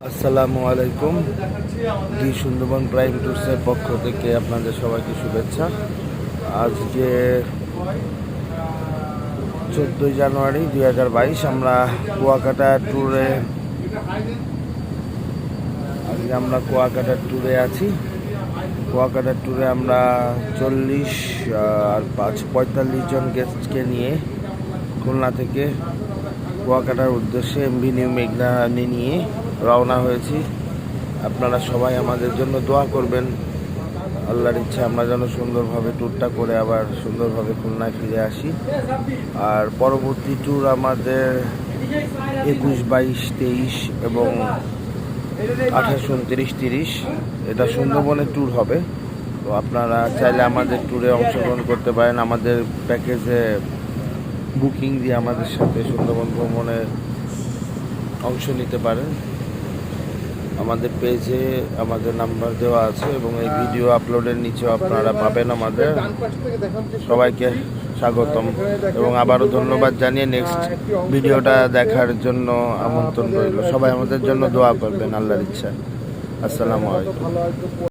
আসসালামু আলাইকুম। দি সুন্দরবন প্রাইম ট্যুরসের পক্ষ থেকে আপনাদের সবাইকে শুভেচ্ছা। আজকে 14 জানুয়ারি 2022 আমরা কুয়াকাটার ট্যুরে আছি। কুয়াকাটার ট্যুরে আমরা 40 আর 45 জন গেস্টকে নিয়ে খুলনা থেকে কুয়াকাটার উদ্দেশ্যে এমভি নিউ মেঘনা নিয়ে রওনা হয়েছি। আপনারা সবাই আমাদের জন্য দোয়া করবেন। আল্লাহর ইচ্ছা আমরা যেন সুন্দরভাবে ট্যুরটা করে আবার সুন্দরভাবে খুলনায় ফিরে আসি। আর পরবর্তী ট্যুর আমাদের 21, 22, 23 এবং 28, 29, 30 এটা সুন্দরবনের ট্যুর হবে। তো আপনারা চাইলে আমাদের ট্যুরে অংশগ্রহণ করতে পারেন। আমাদের প্যাকেজে বুকিং দিয়ে আমাদের সাথে সুন্দরবন ভ্রমণে অংশ নিতে পারেন। আমাদের পেজে আমাদের নাম্বার দেওয়া আছে এবং এই ভিডিও আপলোডের নিচেও আপনারা পাবেন। আমাদের সবাইকে স্বাগতম এবং আবারও ধন্যবাদ জানিয়ে নেক্সট ভিডিওটা দেখার জন্য আমন্ত্রণ রইল। সবাই আমাদের জন্য দোয়া করবেন আল্লাহর ইচ্ছা। আসসালামু আলাইকুম।